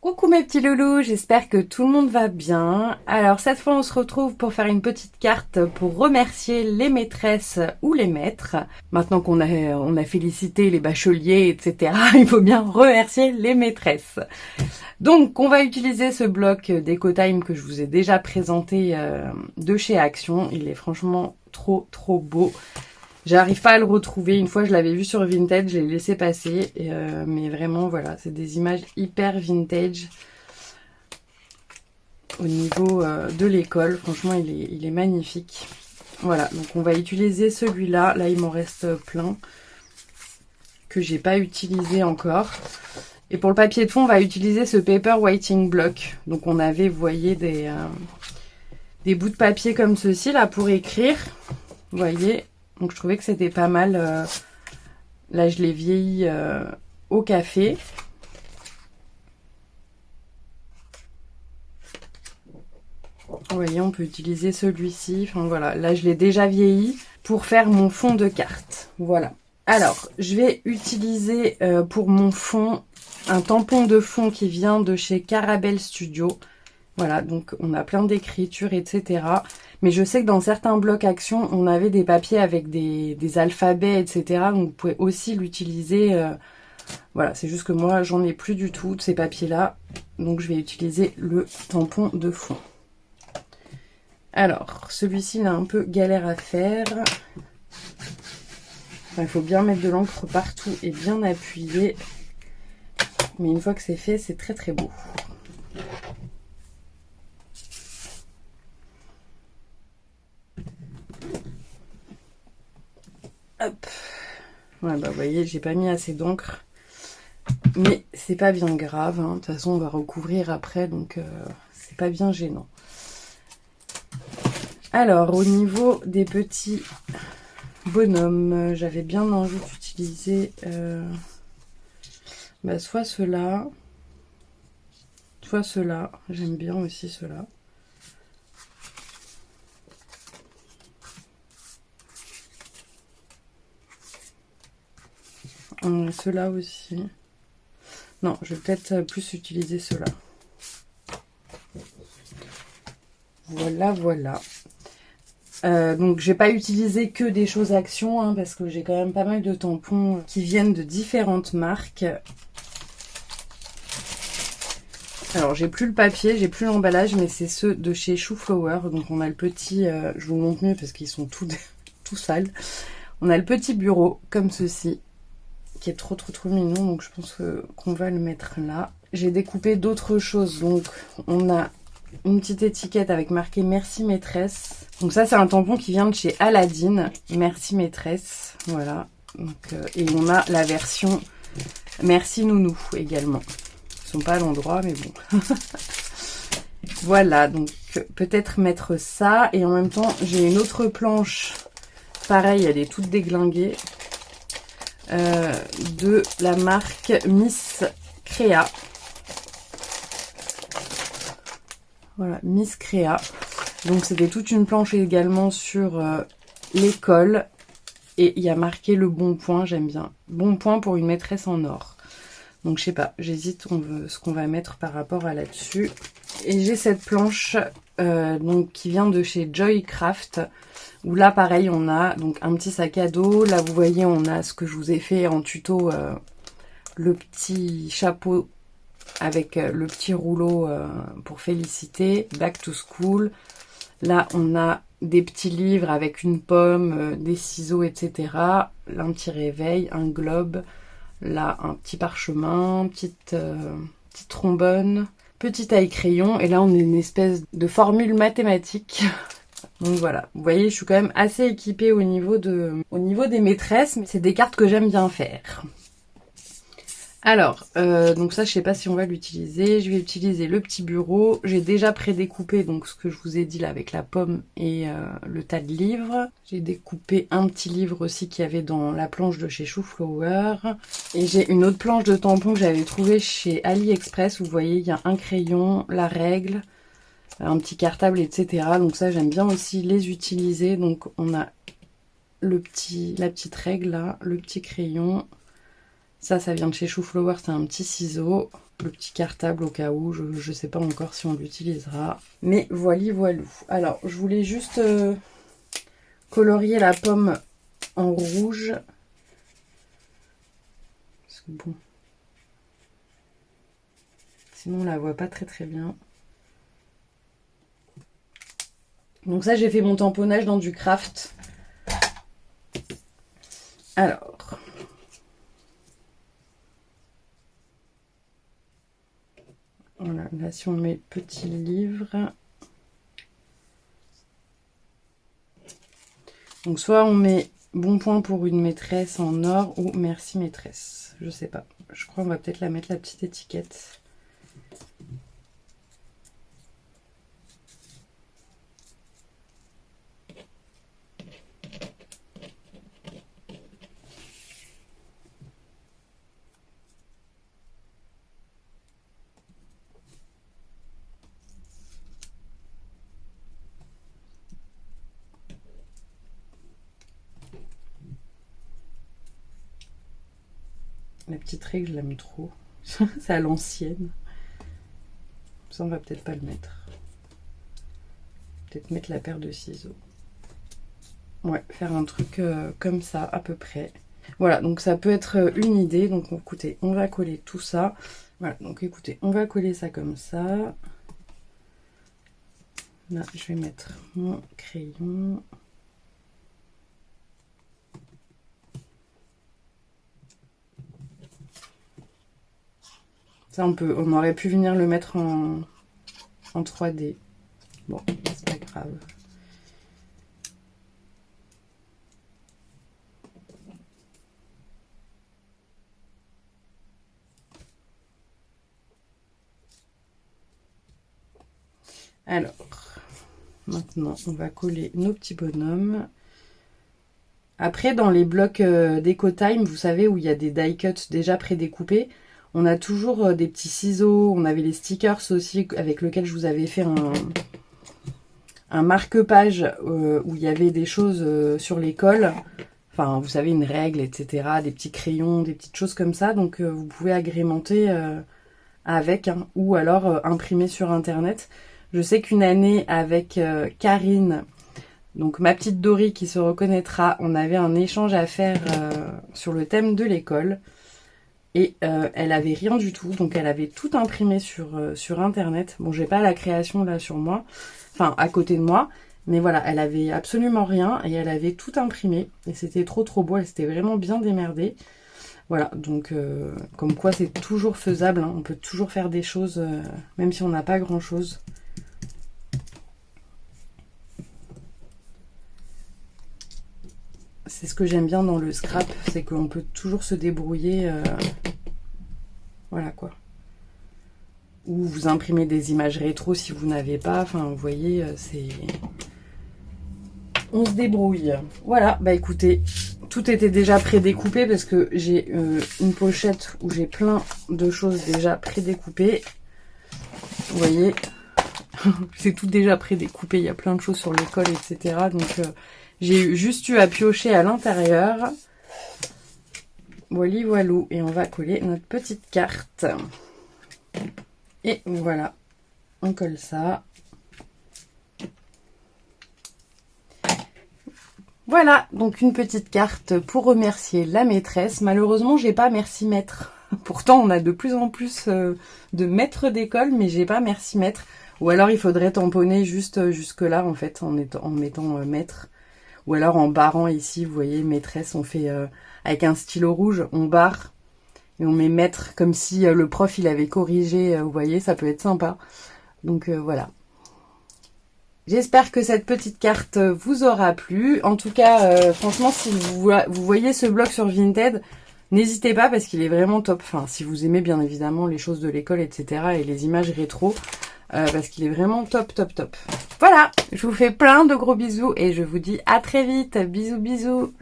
Coucou mes petits loulous, j'espère que tout le monde va bien. Alors cette fois on se retrouve pour faire une petite carte pour remercier les maîtresses ou les maîtres. Maintenant qu'on a félicité les bacheliers, etc., il faut bien remercier les maîtresses. Donc on va utiliser ce bloc d'EcoTime que je vous ai déjà présenté de chez Action. Il est franchement trop beau. J'arrive pas à le retrouver. Une fois, je l'avais vu sur Vinted, je l'ai laissé passer. Mais vraiment, voilà, c'est des images hyper vintage au niveau de l'école. Franchement, il est magnifique. Voilà, donc on va utiliser celui-là. Là, il m'en reste plein que j'ai pas utilisé encore. Et pour le papier de fond, on va utiliser ce paper whiting block. Donc on avait, vous voyez, des bouts de papier comme ceci là pour écrire. Vous voyez. Donc je trouvais que c'était pas mal. Là, je l'ai vieilli au café. Vous voyez, on peut utiliser celui-ci. Enfin voilà, là, je l'ai déjà vieilli pour faire mon fond de carte. Voilà. Alors, je vais utiliser pour mon fond un tampon de fond qui vient de chez Carabel Studio. Voilà, donc on a plein d'écritures, etc. Mais je sais que dans certains blocs Action, on avait des papiers avec des alphabets, etc. Donc vous pouvez aussi l'utiliser. Voilà, c'est juste que moi, j'en ai plus du tout de ces papiers-là. Donc je vais utiliser le tampon de fond. Alors, celui-ci, il a un peu galère à faire. Enfin, il faut bien mettre de l'encre partout et bien appuyer. Mais une fois que c'est fait, c'est très beau. Hop. Ouais, bah vous voyez, j'ai pas mis assez d'encre. Mais c'est pas bien grave. Hein. De toute façon, on va recouvrir après, donc c'est pas bien gênant. Alors, au niveau des petits bonhommes, j'avais bien envie d'utiliser soit ceux-là, soit ceux-là. J'aime bien aussi ceux-là. Ceux-là aussi. Non, je vais peut-être plus utiliser ceux-là. Voilà. Donc j'ai pas utilisé que des choses Action hein, parce que j'ai quand même pas mal de tampons qui viennent de différentes marques. Alors j'ai plus le papier, j'ai plus l'emballage, mais c'est ceux de chez Shooflower. Donc on a le petit, je vous le montre mieux parce qu'ils sont tout sales. On a le petit bureau comme ceci qui est trop mignon, donc je pense qu'on va le mettre là. J'ai découpé d'autres choses, donc on a une petite étiquette avec marqué merci maîtresse. Donc ça c'est un tampon qui vient de chez Aladdin, merci maîtresse, voilà. Donc, et on a la version merci nounou également. Ils sont pas à l'endroit mais bon. Voilà, donc peut-être mettre ça et en même temps j'ai une autre planche, pareil elle est toute déglinguée. De la marque Miss Créa. Voilà, Miss Créa. Donc c'était toute une planche également sur l'école. Et il y a marqué le bon point, j'aime bien. Bon point pour une maîtresse en or. Donc je sais pas, j'hésite ce qu'on va mettre par rapport à là-dessus. Et j'ai cette planche donc, qui vient de chez Joycraft. Où là pareil on a donc un petit sac à dos, là vous voyez on a ce que je vous ai fait en tuto, le petit chapeau avec le petit rouleau pour féliciter, back to school, là on a des petits livres avec une pomme, des ciseaux etc, un petit réveil, un globe, là un petit parchemin, petite trombone, petit taille-crayon et là on a une espèce de formule mathématique. Donc voilà, vous voyez, je suis quand même assez équipée au niveau des maîtresses, mais c'est des cartes que j'aime bien faire. Alors, donc ça, je sais pas si on va l'utiliser. Je vais utiliser le petit bureau. J'ai déjà prédécoupé donc ce que je vous ai dit là avec la pomme et le tas de livres. J'ai découpé un petit livre aussi qu'il y avait dans la planche de chez Shooflower. Et j'ai une autre planche de tampons que j'avais trouvée chez AliExpress. Vous voyez, il y a un crayon, la règle, un petit cartable, etc. Donc ça, j'aime bien aussi les utiliser. Donc on a la petite règle là, le petit crayon. Ça vient de chez Shooflower, c'est un petit ciseau. le petit cartable au cas où, je sais pas encore si on l'utilisera. Mais voilou. Alors, je voulais juste colorier la pomme en rouge. Parce que bon, sinon on la voit pas très bien. Donc ça, j'ai fait mon tamponnage dans du craft. Alors, voilà, là si on met petit livre. Donc soit on met bon point pour une maîtresse en or ou merci maîtresse. Je sais pas. Je crois qu'on va peut-être la mettre la petite étiquette. La petite règle, je l'aime trop. C'est à l'ancienne. Ça, on va peut-être pas le mettre. Peut-être mettre la paire de ciseaux. Ouais, faire un truc comme ça, à peu près. Voilà, donc ça peut être une idée. Donc écoutez, on va coller tout ça. Voilà, donc écoutez, on va coller ça comme ça. Là, je vais mettre mon crayon. Ça, on aurait pu venir le mettre en 3D. Bon, c'est pas grave. Alors, maintenant, on va coller nos petits bonhommes. Après, dans les blocs d'EcoTime, vous savez, où il y a des die cuts déjà prédécoupés, on a toujours des petits ciseaux. On avait les stickers aussi, avec lesquels je vous avais fait un marque-page où il y avait des choses sur les cols. Enfin, vous savez, une règle, etc. Des petits crayons, des petites choses comme ça. Donc, vous pouvez agrémenter avec, hein, ou alors imprimer sur Internet. Je sais qu'une année, avec Karine, donc ma petite Dory qui se reconnaîtra, on avait un échange à faire sur le thème de l'école. Et elle avait rien du tout, donc elle avait tout imprimé sur Internet. Bon, j'ai pas la création là sur moi, enfin à côté de moi, mais voilà, elle avait absolument rien et elle avait tout imprimé. Et c'était trop beau, elle s'était vraiment bien démerdée. Voilà, donc comme quoi c'est toujours faisable, hein. On peut toujours faire des choses, même si on n'a pas grand chose. C'est ce que j'aime bien dans le scrap, c'est qu'on peut toujours se débrouiller. Voilà quoi. Ou vous imprimez des images rétro si vous n'avez pas. Enfin, vous voyez, c'est... On se débrouille. Voilà, bah écoutez, tout était déjà prédécoupé parce que j'ai une pochette où j'ai plein de choses déjà prédécoupées. Vous voyez, c'est tout déjà prédécoupé. Il y a plein de choses sur le col, etc. Donc, j'ai juste eu à piocher à l'intérieur. Voilou. Et on va coller notre petite carte. Et voilà, on colle ça. Voilà, donc une petite carte pour remercier la maîtresse. Malheureusement, j'ai pas merci maître. Pourtant, on a de plus en plus de maîtres d'école, mais j'ai pas merci maître. Ou alors, il faudrait tamponner juste jusque là, en fait, en mettant maître. Ou alors en barrant ici, vous voyez, maîtresse, on fait avec un stylo rouge, on barre. Et on met maître, comme si le prof, il avait corrigé, vous voyez, ça peut être sympa. Donc voilà. J'espère que cette petite carte vous aura plu. En tout cas, franchement, si vous voyez ce blog sur Vinted, n'hésitez pas parce qu'il est vraiment top. Enfin, si vous aimez bien évidemment les choses de l'école, etc. et les images rétro, parce qu'il est vraiment top. Voilà, je vous fais plein de gros bisous et je vous dis à très vite. Bisous.